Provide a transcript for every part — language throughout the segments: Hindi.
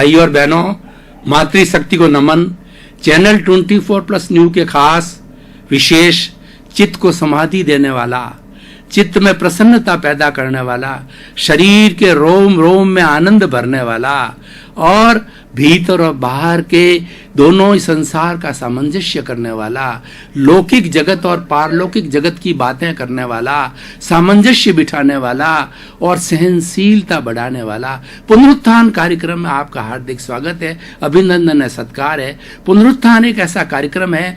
भाई और बहनों, मातृशक्ति को नमन। चैनल 24+ न्यूज के खास विशेष चित्त को समाधि देने वाला, चित्त में प्रसन्नता पैदा करने वाला, शरीर के रोम रोम में आनंद भरने वाला और भीतर और बाहर के दोनों ही संसार का सामंजस्य करने वाला, लौकिक जगत और पारलौकिक जगत की बातें करने वाला, सामंजस्य बिठाने वाला और सहनशीलता बढ़ाने वाला पुनरुत्थान कार्यक्रम में आपका हार्दिक स्वागत है, अभिनंदन है, सत्कार है। पुनरुत्थान एक ऐसा कार्यक्रम है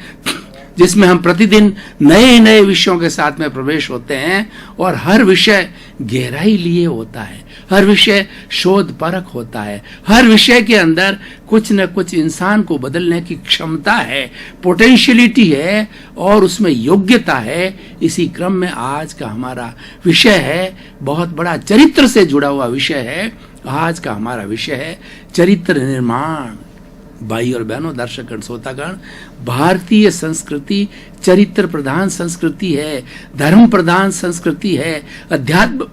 जिसमें हम प्रतिदिन नए नए विषयों के साथ में प्रवेश होते हैं और हर विषय गहराई लिए होता है, हर विषय शोध परख होता है, हर विषय के अंदर कुछ न कुछ इंसान को बदलने की क्षमता है, पोटेंशियलिटी है और उसमें योग्यता है। इसी क्रम में आज का हमारा विषय है, बहुत बड़ा चरित्र से जुड़ा हुआ विषय है। आज का हमारा विषय है चरित्र निर्माण। भाई और बहनों, दर्शकगण, श्रोतागण, भारतीय संस्कृति चरित्र प्रधान संस्कृति है, धर्म प्रधान संस्कृति है, अध्यात्म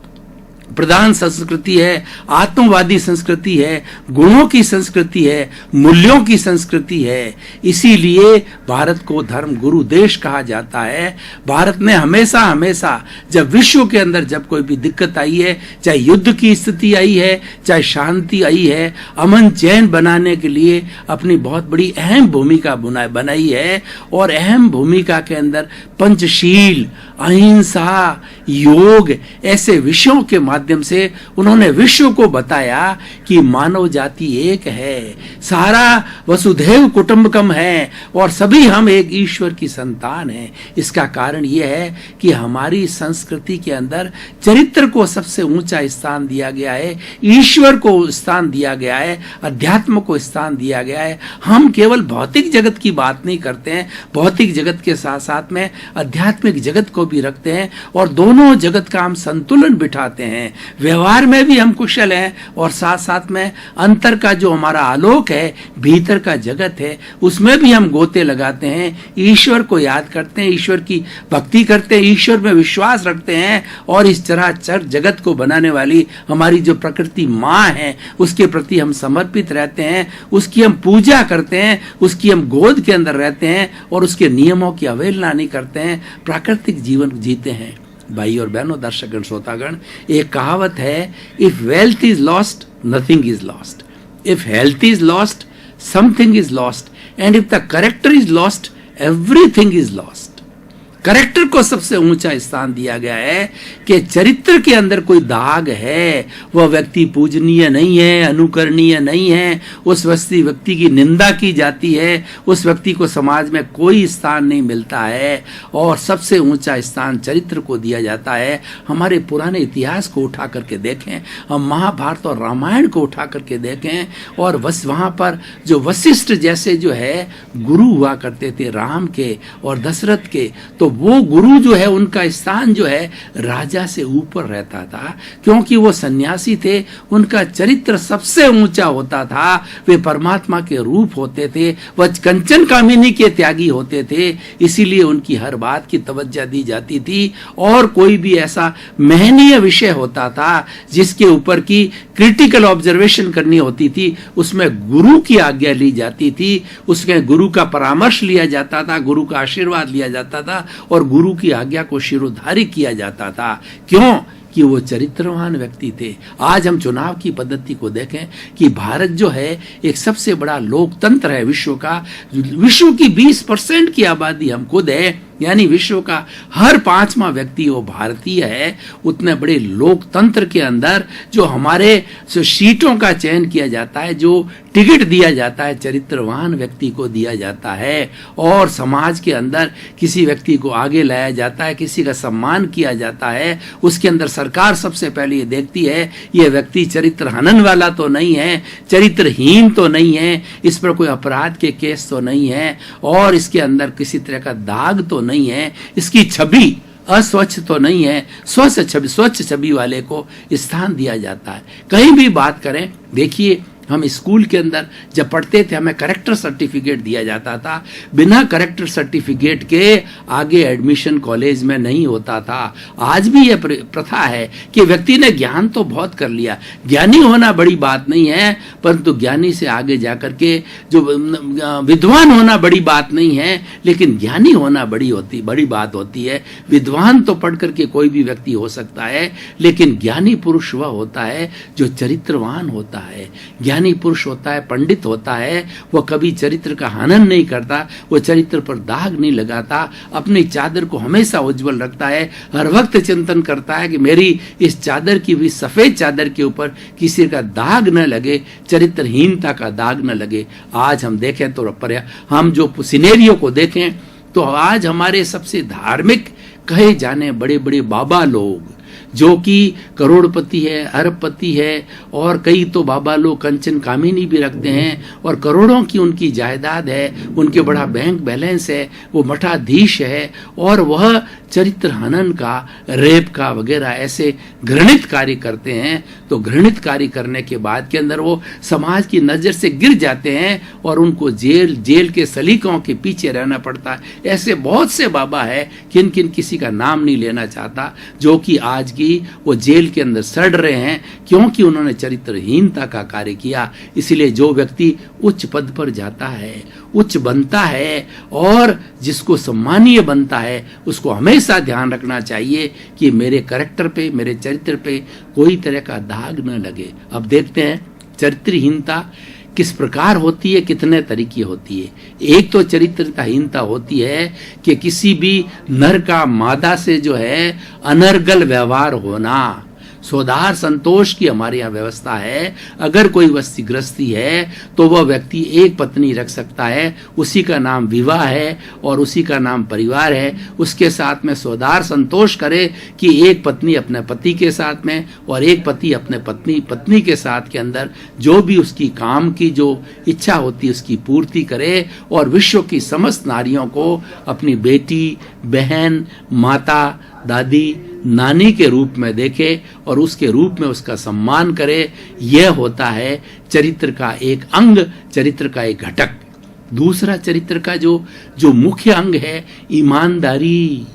प्रधान संस्कृति है, आत्मवादी संस्कृति है, गुणों की संस्कृति है, मूल्यों की संस्कृति है। इसीलिए भारत को धर्म गुरु देश कहा जाता है। भारत ने हमेशा हमेशा जब विश्व के अंदर जब कोई भी दिक्कत आई है, चाहे युद्ध की स्थिति आई है, चाहे शांति आई है, अमन चैन बनाने के लिए अपनी बहुत बड़ी अहम भूमिका बनाई है। और अहम भूमिका के अंदर पंचशील, अहिंसा, योग ऐसे विषयों के माध्यम से उन्होंने विश्व को बताया कि मानव जाति एक है, सारा वसुधैव कुटुंबकम है और सभी हम एक ईश्वर की संतान हैं। इसका कारण यह है कि हमारी संस्कृति के अंदर चरित्र को सबसे ऊंचा स्थान दिया गया है, ईश्वर को स्थान दिया गया है, अध्यात्म को स्थान दिया गया है। हम केवल भौतिक जगत की बात नहीं करते हैं, भौतिक जगत के साथ साथ में आध्यात्मिक जगत को भी रखते हैं और दोनों जगत का हम संतुलन बिठाते हैं। व्यवहार में भी हम कुशल हैं और साथ साथ में अंतर का जो हमारा आलोक है, भीतर का जगत है, उसमें भी हम गोते लगाते हैं, ईश्वर को याद करते हैं, ईश्वर की भक्ति करते हैं, ईश्वर में विश्वास रखते हैं और इस चराचर जगत को बनाने वाली हमारी जो प्रकृति माँ है उसके प्रति हम समर्पित रहते हैं, उसकी हम पूजा करते हैं, उसकी हम गोद के अंदर रहते हैं और उसके नियमों की अवहेलना नहीं करते हैं, प्राकृतिक जीवन जीते हैं। भाई और बहनों, दर्शकगण, श्रोतागण, एक कहावत है, if wealth is lost nothing is lost, if health is lost something is lost and if the character is lost everything is lost. Character को सबसे ऊंचा स्थान दिया गया है कि चरित्र के अंदर कोई दाग है, वह व्यक्ति पूजनीय नहीं है, अनुकरणीय नहीं है, उस व्यक्ति की निंदा की जाती है, उस व्यक्ति को समाज में कोई स्थान नहीं मिलता है और सबसे ऊंचा स्थान चरित्र को दिया जाता है। हमारे पुराने इतिहास को उठा करके देखें, हम महाभारत और रामायण को उठा करके देखें और बस वहाँ पर जो वशिष्ठ जैसे जो है गुरु हुआ करते थे राम के और दशरथ के, तो वो गुरु जो है उनका स्थान जो है राजा से ऊपर रहता था, क्योंकि वो सन्यासी थे, उनका चरित्र सबसे ऊंचा होता था, वे परमात्मा के रूप होते थे, वह कंचन कामिनी के त्यागी होते थे, इसीलिए उनकी हर बात की तवज्जो दी जाती थी। और कोई भी ऐसा महनीय विषय होता था जिसके ऊपर की क्रिटिकल ऑब्जर्वेशन करनी होती थी, उसमें गुरु की आज्ञा ली जाती थी, उसमें गुरु का परामर्श लिया जाता था, गुरु का आशीर्वाद लिया जाता था और गुरु की आज्ञा को शिरोधार्य किया जाता था। क्यों? कि वो चरित्रवान व्यक्ति थे। आज हम चुनाव की पद्धति को देखें कि भारत जो है एक सबसे बड़ा लोकतंत्र है विश्व का, विश्व की 20% की आबादी हम खुद है, यानी विश्व का हर 5वां व्यक्ति वो भारतीय है। उतने बड़े लोकतंत्र के अंदर जो हमारे सीटों का चयन किया जाता है, जो टिकट दिया जाता है, चरित्रवान व्यक्ति को दिया जाता है और समाज के अंदर किसी व्यक्ति को आगे लाया जाता है, किसी का सम्मान किया जाता है। उसके अंदर सरकार सबसे पहले ये देखती है ये व्यक्ति चरित्र हनन वाला तो नहीं है, चरित्रहीन तो नहीं है, इस पर कोई अपराध के केस तो नहीं है और इसके अंदर किसी तरह का दाग तो नहीं है, इसकी छवि अस्वच्छ तो नहीं है, स्वच्छ छवि वाले को स्थान दिया जाता है। कहीं भी बात करें, देखिए हम स्कूल के अंदर जब पढ़ते थे हमें करेक्टर सर्टिफिकेट दिया जाता था, बिना करेक्टर सर्टिफिकेट के आगे एडमिशन कॉलेज में नहीं होता था। आज भी यह प्रथा है कि व्यक्ति ने ज्ञान तो बहुत कर लिया, ज्ञानी होना बड़ी बात नहीं है, परंतु ज्ञानी से आगे जाकर के जो विद्वान होना बड़ी बात नहीं है, लेकिन ज्ञानी होना बड़ी बात होती है। विद्वान तो पढ़ करके कोई भी व्यक्ति हो सकता है, लेकिन ज्ञानी पुरुष वह होता है जो चरित्रवान होता है। ज्ञानी पुरुष होता है, पंडित होता है, वह कभी चरित्र का हनन नहीं करता, वो चरित्र पर दाग नहीं लगाता, अपनी चादर को हमेशा उज्जवल रखता है, हर वक्त चिंतन करता है कि मेरी इस चादर की भी सफेद चादर के ऊपर किसी का दाग न लगे, चरित्रहीनता का दाग न लगे। आज हम देखें तो हम जो सिनेरियो को देखें तो आज हमारे सबसे धार्मिक कहे जाने बड़े बड़े बाबा लोग जो कि करोड़पति है, अरबपति है, और कई तो बाबा लोग कंचन कामिनी भी रखते हैं और करोड़ों की उनकी जायदाद है, उनके बड़ा बैंक बैलेंस है, वो मठाधीश है, और वह चरित्र हनन का, रेप का वगैरह ऐसे घृणित कार्य करते हैं। तो घृणित कार्य करने के बाद के अंदर वो समाज की नज़र से गिर जाते हैं और उनको जेल के सलीकों के पीछे रहना पड़ता है। ऐसे बहुत से बाबा है, किन किसी का नाम नहीं लेना चाहता, जो कि आज की वो जेल के अंदर सड़ रहे हैं क्योंकि उन्होंने चरित्रहीनता का कार्य किया। इसलिए जो व्यक्ति उच्च पद पर जाता है, उच्च बनता है और जिसको सम्मानीय बनता है, उसको हमेशा ध्यान रखना चाहिए कि मेरे कैरेक्टर पे, मेरे चरित्र पे कोई तरह का दाग न लगे। अब देखते हैं चरित्रहीनता किस प्रकार होती है, कितने तरीके होती है। एक तो चरित्रहीनता होती है कि किसी भी नर का मादा से जो है अनर्गल व्यवहार होना। सोदार संतोष की हमारे यहाँ व्यवस्था है। अगर कोई वस्ती गृहस्थी है तो वह व्यक्ति एक पत्नी रख सकता है, उसी का नाम विवाह है और उसी का नाम परिवार है। उसके साथ में सोदार संतोष करे कि एक पत्नी अपने पति के साथ में और एक पति अपने पत्नी के साथ के अंदर जो भी उसकी काम की जो इच्छा होती है उसकी पूर्ति करे, और विश्व की समस्त नारियों को अपनी बेटी, बहन, माता, दादी, नानी के रूप में देखे और उसके रूप में उसका सम्मान करे। यह होता है चरित्र का एक अंग, चरित्र का एक घटक। दूसरा चरित्र का जो मुख्य अंग है, ईमानदारी।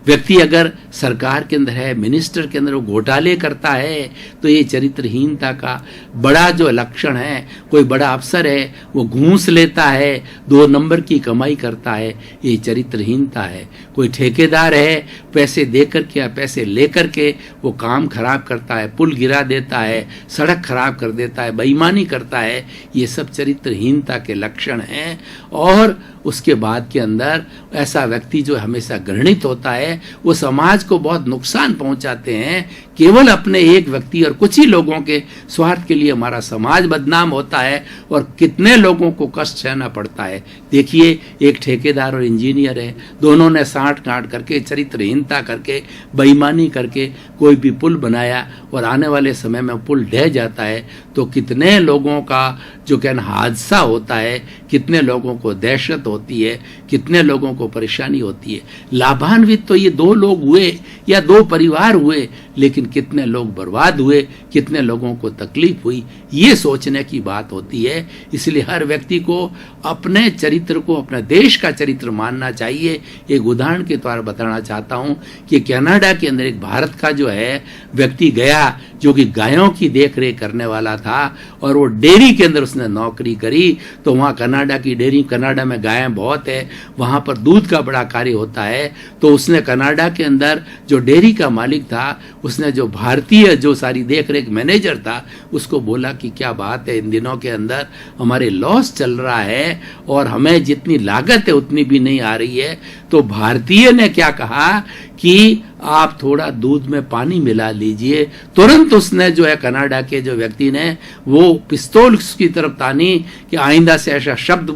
व्यक्ति अगर सरकार के अंदर है, मिनिस्टर के अंदर वो घोटाले करता है तो ये चरित्रहीनता का बड़ा जो लक्षण है। कोई बड़ा अफसर है, वो घूस लेता है, 2 नंबर की कमाई करता है, ये चरित्रहीनता है। कोई ठेकेदार है, पैसे देकर के या पैसे लेकर के वो काम खराब करता है, पुल गिरा देता है, सड़क खराब कर देता है, बेईमानी करता है, ये सब चरित्रहीनता के लक्षण हैं। और उसके बाद के अंदर ऐसा व्यक्ति जो हमेशा घृणित होता है, वो समाज को बहुत नुकसान पहुंचाते हैं। केवल अपने एक व्यक्ति और कुछ ही लोगों के स्वार्थ के लिए हमारा समाज बदनाम होता है और कितने लोगों को कष्ट सहना पड़ता है। देखिए, एक ठेकेदार और इंजीनियर है, दोनों ने साठ गांठ करके, चरित्रहीनता करके, बेईमानी करके कोई भी पुल बनाया और आने वाले समय में पुल ढह जाता है तो कितने लोगों का जो कहना हादसा होता है, कितने लोगों को दहशत होती है, कितने लोगों को परेशानी होती है। लाभान्वित तो ये 2 लोग हुए या 2 परिवार हुए, लेकिन कितने लोग बर्बाद हुए, कितने लोगों को तकलीफ हुई, ये सोचने की बात होती है। इसलिए हर व्यक्ति को अपने चरित्र को, अपने देश का चरित्र मानना चाहिए। एक उदाहरण के द्वारा बताना चाहता हूँ कि कनाडा के अंदर एक भारत का जो है व्यक्ति गया जो कि गायों की देख रेख करने वाला था और वो डेयरी के अंदर उसने नौकरी करी। तो वहाँ कनाडा की डेयरी, कनाडा में गायें बहुत है, वहाँ पर दूध का बड़ा कार्य होता है। तो उसने कनाडा के अंदर जो डेयरी का मालिक था, उसने जो भारतीय जो सारी देख रेख मैनेजर था उसको बोला कि क्या बात है, इन दिनों के अंदर हमारे लॉस चल रहा है और हमें जितनी लागत है उतनी भी नहीं आ रही है। तो भारतीय ने क्या कहा कि आप थोड़ा दूध में पानी मिला लीजिए। तुरंत उसने जो है कनाडा के जो व्यक्ति ने वो पिस्तौल की तरफ तानी कि आइंदा से ऐसा शब्द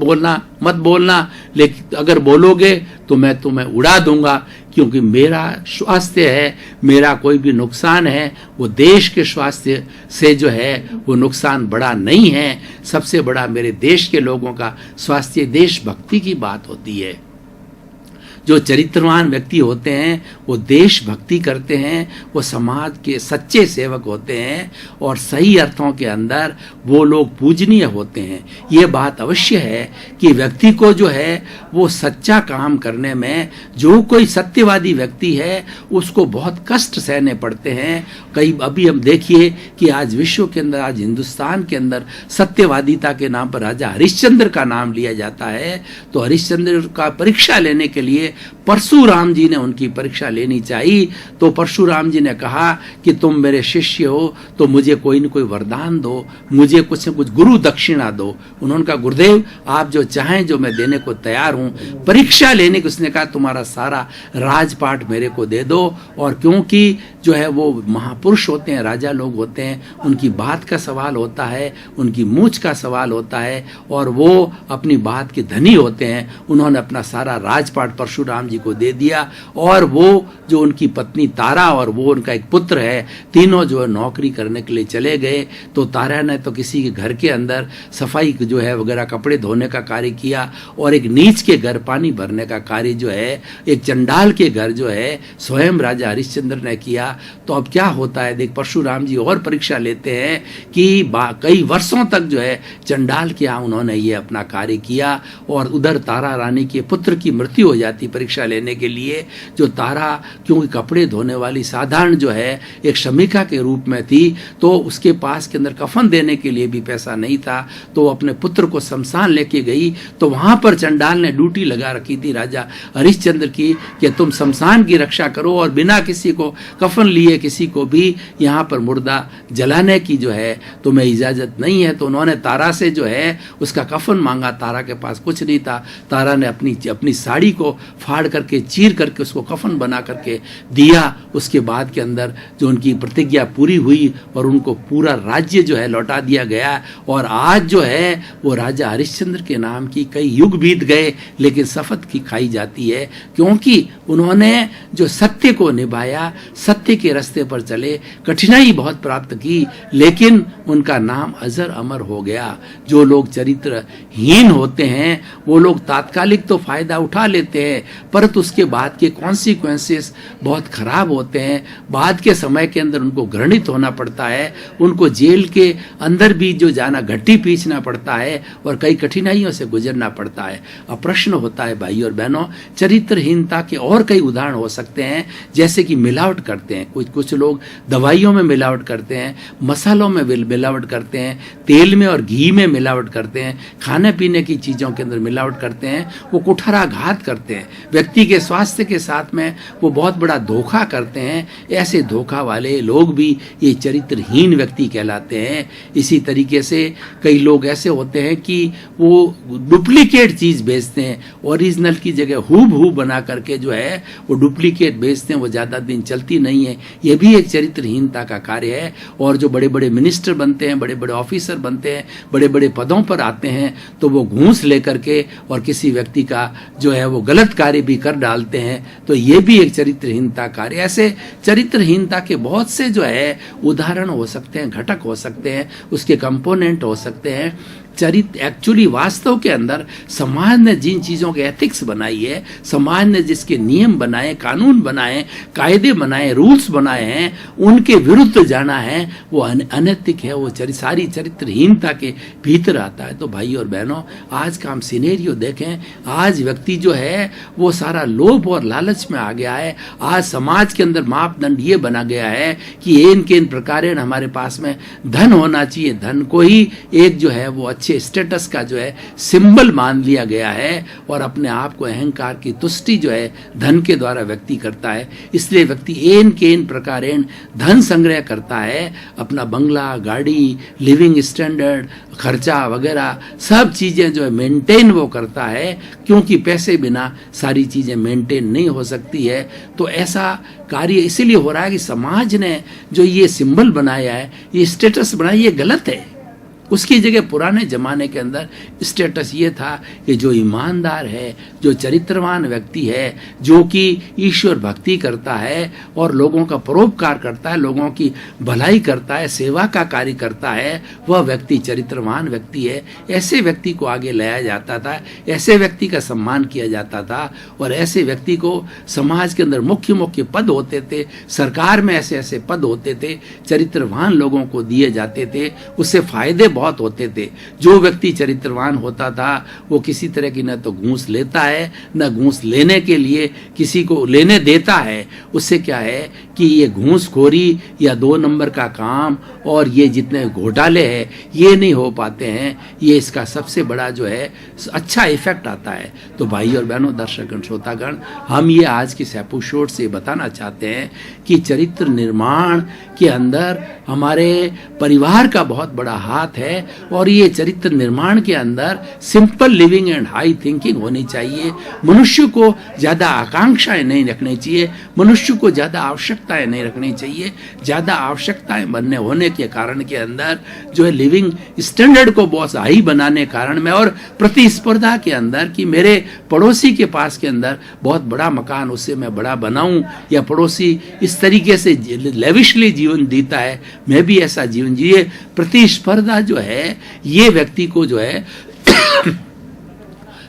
मत बोलना, लेकिन अगर बोलोगे तो मैं तुम्हें उड़ा दूंगा, क्योंकि मेरा स्वास्थ्य है, मेरा कोई भी नुकसान है वो देश के स्वास्थ्य से जो है वो नुकसान बड़ा नहीं है। सबसे बड़ा मेरे देश के लोगों का स्वास्थ्य, देशभक्ति की बात होती है। जो चरित्रवान व्यक्ति होते हैं वो देशभक्ति करते हैं, वो समाज के सच्चे सेवक होते हैं और सही अर्थों के अंदर वो लोग पूजनीय होते हैं। ये बात अवश्य है कि व्यक्ति को जो है वो सच्चा काम करने में, जो कोई सत्यवादी व्यक्ति है उसको बहुत कष्ट सहने पड़ते हैं। कई अभी हम देखिए कि आज विश्व के अंदर, आज हिंदुस्तान के अंदर सत्यवादिता के नाम पर राजा हरिश्चंद्र का नाम लिया जाता है। तो हरिश्चंद्र का परीक्षा लेने के लिए परशुराम जी ने उनकी परीक्षा लेनी चाहिए। तो परशुराम जी ने कहा कि तुम मेरे शिष्य हो तो मुझे कोई न कोई वरदान दो, मुझे कुछ न कुछ गुरु दक्षिणा दो। उन्होंने कहा गुरुदेव आप जो चाहें जो मैं देने को तैयार हूं। परीक्षा लेने की उसने कहा तुम्हारा सारा राजपाट मेरे को दे दो। और क्योंकि जो है वो महापुरुष होते हैं, राजा लोग होते हैं, उनकी बात का सवाल होता है, उनकी मूछ का सवाल होता है और वो अपनी बात के धनी होते हैं। उन्होंने अपना सारा राजपाट परशुराम जी को दे दिया और वो जो उनकी पत्नी तारा और वो उनका एक पुत्र है, तीनों जो है नौकरी करने के लिए चले गए। तो तारा ने तो किसी के घर के अंदर सफाई जो है वगैरह कपड़े धोने का कार्य किया और एक नीच के घर पानी भरने का कार्य जो है एक चंडाल के घर जो है स्वयं राजा हरिश्चंद्र ने किया। तो अब क्या होता है देख, परशुराम जी और परीक्षा लेते हैं कि कई वर्षों तक जो है चंडाल के यहाँ उन्होंने ये अपना कार्य किया और उधर तारा रानी के पुत्र की मृत्यु हो जाती परीक्षा लेने के लिए। जो तारा क्योंकि कपड़े धोने वाली साधारण जो है एक श्रमिका के रूप में थी, तो उसके पास के अंदर कफन देने के लिए भी पैसा नहीं था। तो वो अपने पुत्र को शमशान लेके गई तो वहां पर चंडाल ने ड्यूटी लगा रखी थी राजा हरिश्चंद्र की कि तुम शमशान की रक्षा करो और बिना किसी को कफन लिए किसी को भी यहाँ पर मुर्दा जलाने की जो है तुम्हें इजाजत नहीं है। तो उन्होंने तारा से जो है उसका कफन मांगा। तारा के पास कुछ नहीं था। तारा ने अपनी साड़ी को फाड़ करके चीर करके उसको कफन बना करके दिया। उसके बाद के अंदर जो उनकी प्रतिज्ञा पूरी हुई और उनको पूरा राज्य जो है लौटा दिया गया। और आज जो है वो राजा हरिश्चंद्र के नाम की कई युग बीत गए लेकिन शपथ की खाई जाती है, क्योंकि उन्होंने जो सत्य को निभाया, सत्य के रास्ते पर चले, कठिनाई बहुत प्राप्त की लेकिन उनका नाम अजर अमर हो गया। जो लोग चरित्रहीन होते हैं वो लोग तात्कालिक तो फायदा उठा लेते हैं परंतु उसके बाद के कॉन्सिक्वेंसेस बहुत खराब होते हैं। बाद के समय के अंदर उनको घृणित होना पड़ता है, उनको जेल के अंदर भी जो जाना घट्टी पीछना पड़ता है और कई कठिनाइयों से गुजरना पड़ता है। अब प्रश्न होता है भाई और बहनों, चरित्रहीनता के और कई उदाहरण हो सकते हैं, जैसे कि मिलावट करते हैं। कुछ लोग दवाइयों में मिलावट करते हैं, मसालों में मिलावट करते हैं, तेल में और घी में मिलावट करते हैं, खाने पीने की चीज़ों के अंदर मिलावट करते हैं। वो कुठाराघात करते हैं, व्यक्ति के स्वास्थ्य के साथ में वो बहुत बड़ा धोखा करते हैं। ऐसे धोखा वाले लोग भी ये चरित्रहीन व्यक्ति कहलाते हैं। इसी तरीके से कई लोग ऐसे होते हैं कि वो डुप्लीकेट चीज़ बेचते हैं, ओरिजिनल की जगह हूबहू बना करके जो है वो डुप्लीकेट बेचते हैं, वो ज़्यादा दिन चलती नहीं है। ये भी एक चरित्रहीनता का कार्य है। और जो बड़े बड़े मिनिस्टर बनते हैं, बड़े बड़े ऑफिसर बनते हैं, बड़े बड़े पदों पर आते हैं तो वो घूस लेकर के और किसी व्यक्ति का जो है वो गलत कार्य भी कर डालते हैं। तो ये भी एक चरित्रहीनता कार्य। ऐसे चरित्रहीनता के बहुत से जो है उदाहरण हो सकते हैं, घटक हो सकते हैं, उसके कंपोनेंट हो सकते हैं। चरित्र एक्चुअली वास्तव के अंदर समाज ने जिन चीज़ों के एथिक्स बनाई है, समाज ने जिसके नियम बनाए, कानून बनाए, कायदे बनाए, रूल्स बनाए हैं, उनके विरुद्ध जाना है वो अनैतिक है, वो सारी चरित्रहीनता के भीतर आता है। तो भाई और बहनों, आज का हम सिनेरियो देखें, आज व्यक्ति जो है वो सारा लोभ और लालच में आ गया है। आज समाज के अंदर मापदंड ये बना गया है कि इन प्रकार हमारे पास में धन होना चाहिए, धन को ही एक जो है वो स्टेटस का जो है सिंबल मान लिया गया है और अपने आप को अहंकार की तुष्टि जो है धन के द्वारा व्यक्ति करता है। इसलिए व्यक्ति एन प्रकार धन संग्रह करता है, अपना बंगला, गाड़ी, लिविंग स्टैंडर्ड, खर्चा वगैरह सब चीजें जो है मेंटेन वो करता है, क्योंकि पैसे बिना सारी चीजें मेंटेन नहीं हो सकती है। तो ऐसा कार्य इसीलिए हो रहा है कि समाज ने जो ये सिंबल बनाया है, ये स्टेटस बनाया, ये गलत है। उसकी जगह पुराने जमाने के अंदर स्टेटस ये था कि जो ईमानदार है, जो चरित्रवान व्यक्ति है, जो कि ईश्वर भक्ति करता है और लोगों का परोपकार करता है, लोगों की भलाई करता है, सेवा का कार्य करता है, वह व्यक्ति चरित्रवान व्यक्ति है। ऐसे व्यक्ति को आगे लाया जाता था, ऐसे व्यक्ति का सम्मान किया जाता था और ऐसे व्यक्ति को समाज के अंदर मुख्य मुख्य पद होते थे, सरकार में ऐसे ऐसे पद होते थे, चरित्रवान लोगों को दिए जाते थे, उससे फायदे बहुत होते थे। जो व्यक्ति चरित्रवान होता था वो किसी तरह की न तो घूस लेता है, न घूस लेने के लिए किसी को लेने देता है। उससे क्या है कि ये घूसखोरी या 2 नंबर का काम और ये जितने घोटाले हैं ये नहीं हो पाते हैं। ये इसका सबसे बड़ा जो है अच्छा इफेक्ट आता है। तो भाई और बहनों, दर्शकगण, श्रोतागण, हम ये आज की एपिसोड से बताना चाहते हैं कि चरित्र निर्माण के अंदर हमारे परिवार का बहुत बड़ा हाथ है और ये चरित्र निर्माण के अंदर simple living and high thinking होनी चाहिए। मनुष्य को ज़्यादा आकांक्षाएं नहीं रखनी चाहिए, मनुष्य को ज़्यादा आवश्यकताएं नहीं रखनी चाहिए। ज़्यादा आवश्यकताएं बनने होने के कारण के अंदर जो है लिविंग स्टैंडर्ड को बहुत हाई बनाने कारण में और प्रतिस्पर्धा के अंदर कि मेरे पड़ोसी के पास के अंदर बहुत बड़ा मकान, उससे मैं बड़ा बनाऊं, या पड़ोसी इस तरीके से लेविशली जीवन जीता है, मैं भी ऐसा जीवन जिए। प्रतिस्पर्धा जो है ये व्यक्ति को जो है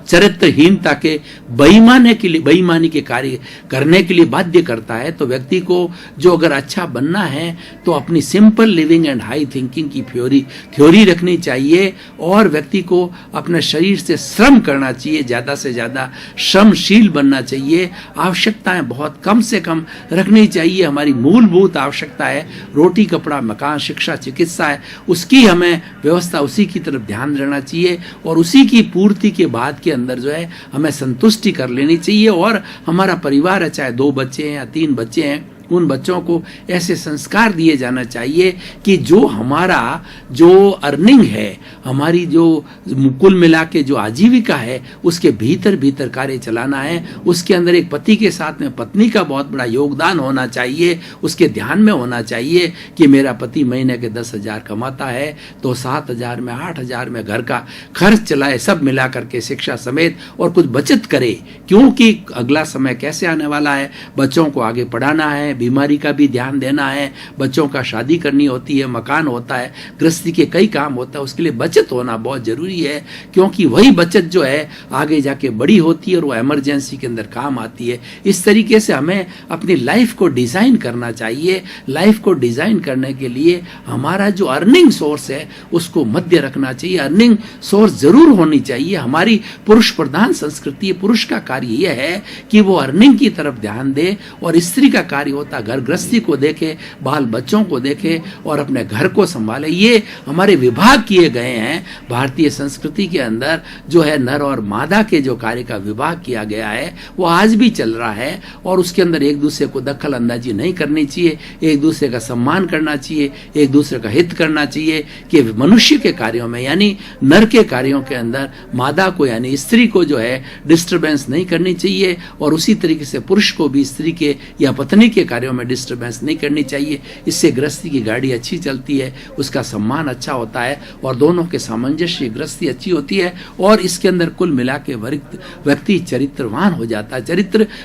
चरित्रहीनता के बेईमानी के कार्य करने के लिए बाध्य करता है। तो व्यक्ति को जो अगर अच्छा बनना है तो अपनी simple living and high thinking की थ्योरी रखनी चाहिए और व्यक्ति को अपने शरीर से श्रम करना चाहिए, ज़्यादा से ज़्यादा श्रमशील बनना चाहिए। आवश्यकताएं बहुत कम से कम रखनी चाहिए। हमारी मूलभूत आवश्यकता है रोटी, कपड़ा, मकान, शिक्षा, चिकित्सा है, उसकी हमें व्यवस्था, उसी की तरफ ध्यान देना चाहिए और उसी की पूर्ति के बाद के अंदर जो है हमें संतुष्टि कर लेनी चाहिए। और हमारा परिवार है, चाहे 2 बच्चे हैं या 3 बच्चे हैं, उन बच्चों को ऐसे संस्कार दिए जाना चाहिए कि जो हमारा जो अर्निंग है, हमारी जो कुल मिला के जो आजीविका है, उसके भीतर भीतर कार्य चलाना है। उसके अंदर एक पति के साथ में पत्नी का बहुत बड़ा योगदान होना चाहिए। उसके ध्यान में होना चाहिए कि मेरा पति महीने के 10,000 कमाता है तो 7,000 में 8,000 में घर का खर्च चलाए, सब मिला करके शिक्षा समेत, और कुछ बचत करे, क्योंकि अगला समय कैसे आने वाला है। बच्चों को आगे पढ़ाना है, बीमारी का भी ध्यान देना है, बच्चों का शादी करनी होती है, मकान होता है, गृहस्थी के कई काम होता है, उसके लिए बचत होना बहुत जरूरी है। क्योंकि वही बचत जो है आगे जाके बड़ी होती है और वो इमरजेंसी के अंदर काम आती है। इस तरीके से हमें अपनी लाइफ को डिजाइन करना चाहिए। लाइफ को डिजाइन करने के लिए हमारा जो अर्निंग सोर्स है उसको मध्य रखना चाहिए। अर्निंग सोर्स जरूर होनी चाहिए। हमारी पुरुष प्रधान संस्कृति, पुरुष का कार्य यह है कि वो अर्निंग की तरफ ध्यान दे और स्त्री का कार्य होता घर गृहस्थी को देखे, बाल बच्चों को देखे और अपने घर को संभाले। ये हमारे विभाग किए गए हैं। भारतीय संस्कृति के अंदर जो है नर और मादा के जो कार्य का विभाग किया गया है वो आज भी चल रहा है और उसके अंदर एक दूसरे को दखल अंदाजी नहीं करनी चाहिए, एक दूसरे का सम्मान करना चाहिए, एक दूसरे का हित करना चाहिए कि मनुष्य के कार्यों में यानी नर के कार्यों के अंदर मादा को यानी स्त्री को जो है डिस्टर्बेंस नहीं करनी चाहिए और उसी तरीके से पुरुष को भी स्त्री के या पत्नी के कार्यों में डिस्टर्बेंस नहीं करनी चाहिए। इससे गृहस्थी की गाड़ी अच्छी चलती है, उसका सम्मान अच्छा होता है और दोनों के सामंजस्य, गृहस्थी अच्छी होती है और इसके अंदर कुल मिला के व्यक्ति चरित्रवान हो जाता है।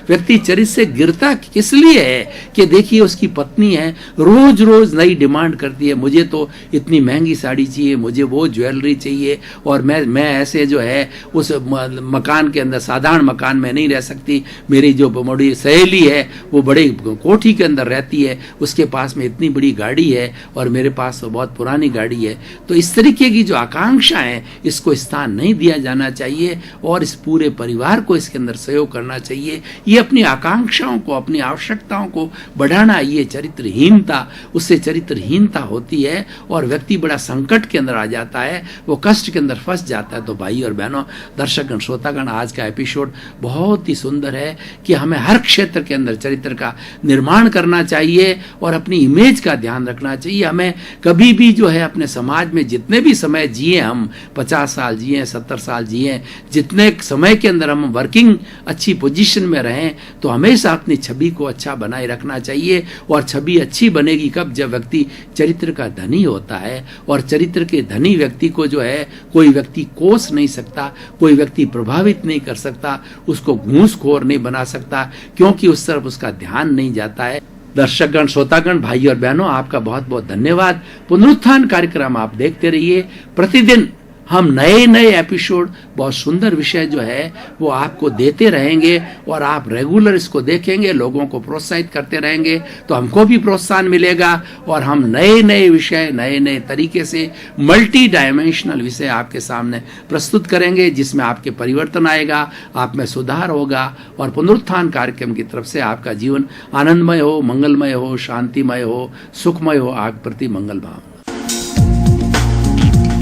व्यक्ति चरित्र से गिरता किस लिए है कि देखिए उसकी पत्नी है, रोज रोज नई डिमांड करती है, मुझे तो इतनी महंगी साड़ी चाहिए, मुझे वो ज्वेलरी चाहिए और मैं ऐसे जो है उस मकान के अंदर साधारण मकान में नहीं रह सकती। मेरी जो बड़ी सहेली है वो बड़े कोठी के अंदर रहती है, उसके पास में इतनी बड़ी गाड़ी है और मेरे पास तो बहुत पुरानी गाड़ी है। तो इस तरीके की जो आकांक्षा है इसको स्थान नहीं दिया जाना चाहिए और इस पूरे परिवार को इसके अंदर सहयोग करना चाहिए। ये अपनी आकांक्षाओं को, अपनी आवश्यकताओं को बढ़ाना, ये चरित्रहीनता, उससे चरित्रहीनता होती है और व्यक्ति बड़ा संकट के अंदर आ जाता है, वो कष्ट के अंदर फंस जाता है। तो भाई और बहनों, दर्शकगण, श्रोतागण, आज का एपिसोड बहुत ही सुंदर है कि हमें हर क्षेत्र के अंदर चरित्र का निर्माण निर्माण करना चाहिए और अपनी इमेज का ध्यान रखना चाहिए। हमें कभी भी जो है अपने समाज में जितने भी समय जिए, हम 50 साल जिए, 70 साल जिए, जितने समय के अंदर हम वर्किंग अच्छी पोजीशन में रहें, तो हमेशा अपनी छवि को अच्छा बनाए रखना चाहिए। और छवि अच्छी बनेगी कब? जब व्यक्ति चरित्र का धनी होता है। और चरित्र के धनी व्यक्ति को जो है कोई व्यक्ति कोस नहीं सकता, कोई व्यक्ति प्रभावित नहीं कर सकता, उसको घूसखोर नहीं बना सकता, क्योंकि उस तरफ उसका ध्यान नहीं जाता है। दर्शकगण, श्रोतागण, भाई और बहनों, आपका बहुत बहुत धन्यवाद। पुनरुत्थान कार्यक्रम आप देखते रहिए। प्रतिदिन हम नए नए एपिसोड, बहुत सुंदर विषय जो है वो आपको देते रहेंगे और आप रेगुलर इसको देखेंगे, लोगों को प्रोत्साहित करते रहेंगे, तो हमको भी प्रोत्साहन मिलेगा और हम नए नए विषय, नए नए तरीके से मल्टी डायमेंशनल विषय आपके सामने प्रस्तुत करेंगे, जिसमें आपके परिवर्तन आएगा, आप में सुधार होगा और पुनरुत्थान कार्यक्रम की तरफ से आपका जीवन आनंदमय हो, मंगलमय हो, शांतिमय हो, सुखमय हो, आप प्रति मंगल भाव।